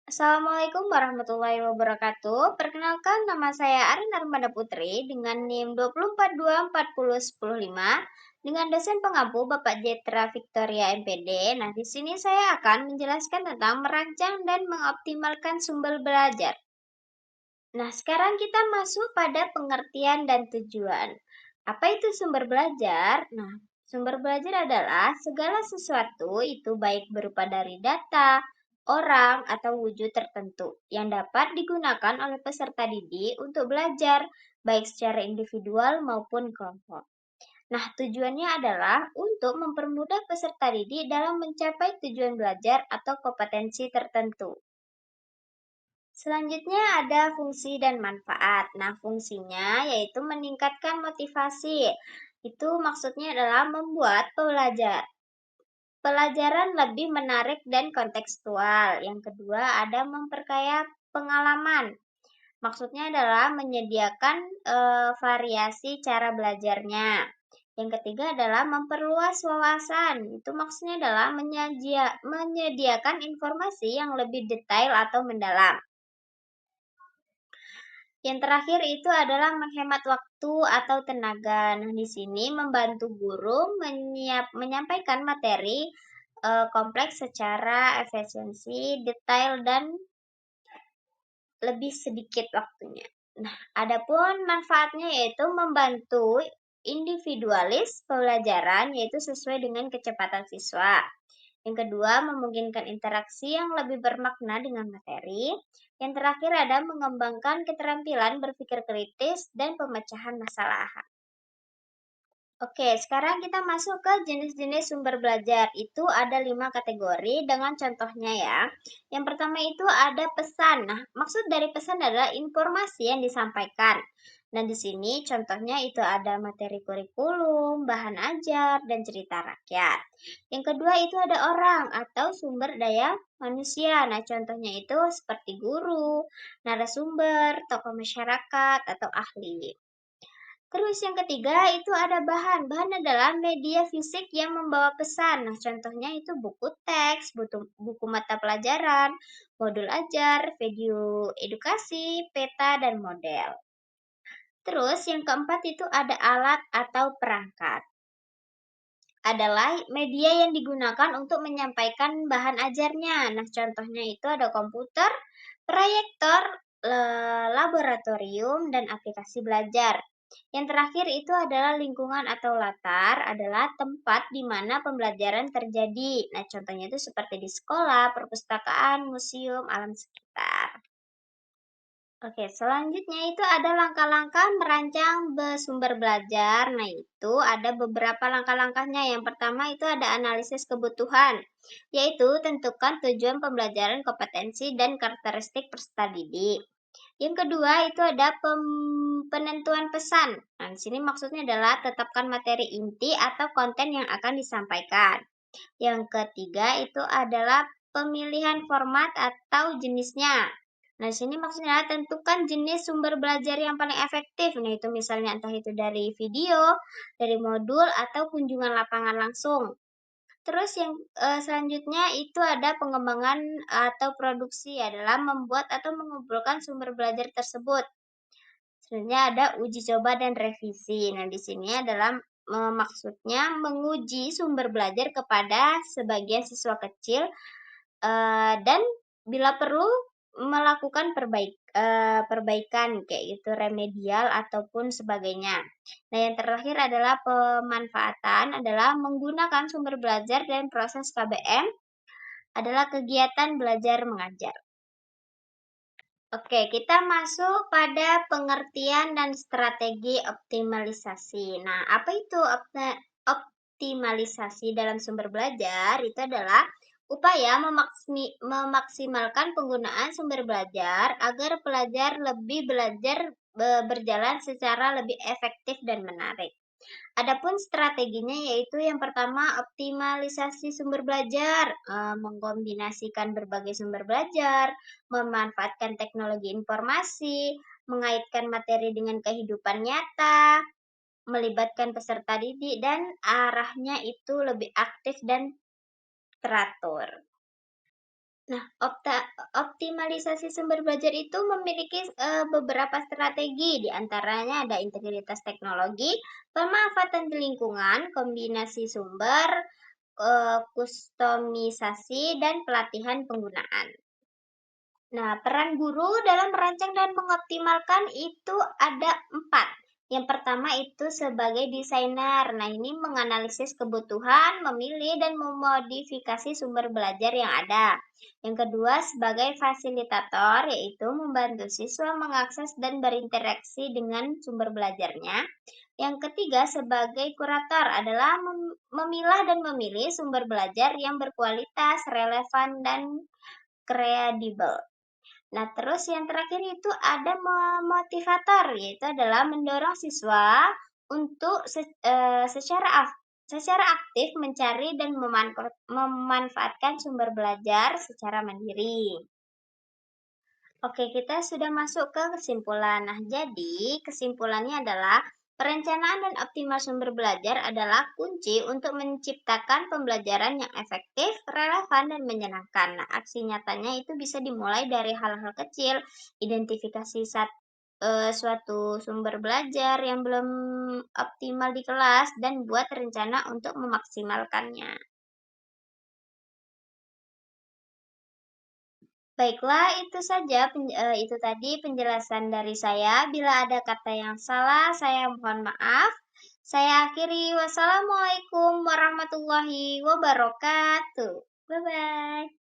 Assalamualaikum warahmatullahi wabarakatuh. Perkenalkan, nama saya Arin Armada Putri dengan NIM 242401005 dengan dosen pengampu Bapak Jetra Victoria MPD. Nah, di sini saya akan menjelaskan tentang merancang dan mengoptimalkan sumber belajar. Nah, sekarang kita masuk pada pengertian dan tujuan. Apa itu sumber belajar? Nah, sumber belajar adalah segala sesuatu itu baik berupa dari data, orang, atau wujud tertentu yang dapat digunakan oleh peserta didik untuk belajar, baik secara individual maupun kelompok. Nah, tujuannya adalah untuk mempermudah peserta didik dalam mencapai tujuan belajar atau kompetensi tertentu. Selanjutnya ada fungsi dan manfaat. Nah, fungsinya yaitu meningkatkan motivasi. Itu maksudnya adalah membuat pelajaran lebih menarik dan kontekstual. Yang kedua ada memperkaya pengalaman. Maksudnya adalah menyediakan variasi cara belajarnya. Yang ketiga adalah memperluas wawasan. Itu maksudnya adalah menyediakan informasi yang lebih detail atau mendalam. Yang terakhir itu adalah menghemat waktu atau tenaga. Nah, di sini membantu guru menyampaikan materi kompleks secara efisiensi, detail, dan lebih sedikit waktunya. Nah, adapun manfaatnya yaitu membantu individualis pembelajaran yaitu sesuai dengan kecepatan siswa. Yang kedua, memungkinkan interaksi yang lebih bermakna dengan materi. Yang terakhir ada mengembangkan keterampilan berpikir kritis dan pemecahan masalah. Oke, sekarang kita masuk ke jenis-jenis sumber belajar. Itu ada 5 kategori dengan contohnya ya. Yang pertama itu ada pesan. Nah, maksud dari pesan adalah informasi yang disampaikan. Dan di sini contohnya itu ada materi kurikulum, bahan ajar, dan cerita rakyat. Yang kedua itu ada orang atau sumber daya manusia. Nah, contohnya itu seperti guru, narasumber, tokoh masyarakat, atau ahli. Terus yang ketiga itu ada bahan. Bahan adalah media fisik yang membawa pesan. Nah, contohnya itu buku teks, buku mata pelajaran, modul ajar, video edukasi, peta, dan model. Terus yang keempat itu ada alat atau perangkat. Adalah media yang digunakan untuk menyampaikan bahan ajarnya. Nah, contohnya itu ada komputer, proyektor, laboratorium, dan aplikasi belajar. Yang terakhir itu adalah lingkungan atau latar, adalah tempat di mana pembelajaran terjadi. Nah, contohnya itu seperti di sekolah, perpustakaan, museum, alam sekitar. Oke, selanjutnya itu ada langkah-langkah merancang sumber belajar. Nah, itu ada beberapa langkah-langkahnya. Yang pertama itu ada analisis kebutuhan, yaitu tentukan tujuan pembelajaran, kompetensi, dan karakteristik peserta didik. Yang kedua itu ada penentuan pesan. Nah, di sini maksudnya adalah tetapkan materi inti atau konten yang akan disampaikan. Yang ketiga itu adalah pemilihan format atau jenisnya. Nah, di sini maksudnya tentukan jenis sumber belajar yang paling efektif. Nah, itu misalnya entah itu dari video, dari modul, atau kunjungan lapangan langsung. Terus yang selanjutnya itu ada pengembangan atau produksi adalah membuat atau mengumpulkan sumber belajar tersebut. Selanjutnya ada uji coba dan revisi. Nah, di sini adalah maksudnya menguji sumber belajar kepada sebagian siswa kecil dan bila perlu melakukan perbaikan kayak gitu remedial ataupun sebagainya. Nah, yang terakhir adalah pemanfaatan adalah menggunakan sumber belajar dan proses KBM adalah kegiatan belajar mengajar. Oke, kita masuk pada pengertian dan strategi optimalisasi. Nah, apa itu optimalisasi dalam sumber belajar? Itu adalah upaya memaksimalkan penggunaan sumber belajar agar pelajar lebih belajar berjalan secara lebih efektif dan menarik. Adapun strateginya yaitu yang pertama optimalisasi sumber belajar, mengkombinasikan berbagai sumber belajar, memanfaatkan teknologi informasi, mengaitkan materi dengan kehidupan nyata, melibatkan peserta didik dan arahnya itu lebih aktif dan teratur. Nah, optimalisasi sumber belajar itu memiliki beberapa strategi, di antaranya ada integritas teknologi, pemanfaatan di lingkungan, kombinasi sumber, kustomisasi, dan pelatihan penggunaan. Nah, peran guru dalam merancang dan mengoptimalkan itu ada 4. Yang pertama itu sebagai desainer. Nah, ini menganalisis kebutuhan, memilih, dan memodifikasi sumber belajar yang ada. Yang kedua, sebagai fasilitator, yaitu membantu siswa mengakses dan berinteraksi dengan sumber belajarnya. Yang ketiga, sebagai kurator adalah memilah dan memilih sumber belajar yang berkualitas, relevan, dan kredibel. Nah, terus yang terakhir itu ada motivator, yaitu adalah mendorong siswa untuk secara aktif mencari dan memanfaatkan sumber belajar secara mandiri. Oke, kita sudah masuk ke kesimpulan. Nah, jadi kesimpulannya adalah perencanaan dan optimal sumber belajar adalah kunci untuk menciptakan pembelajaran yang efektif, relevan, dan menyenangkan. Nah, aksi nyatanya itu bisa dimulai dari hal-hal kecil, identifikasi suatu sumber belajar yang belum optimal di kelas, dan buat rencana untuk memaksimalkannya. Baiklah, itu saja itu tadi penjelasan dari saya. Bila ada kata yang salah, saya mohon maaf. Saya akhiri. Wassalamualaikum warahmatullahi wabarakatuh. Bye bye.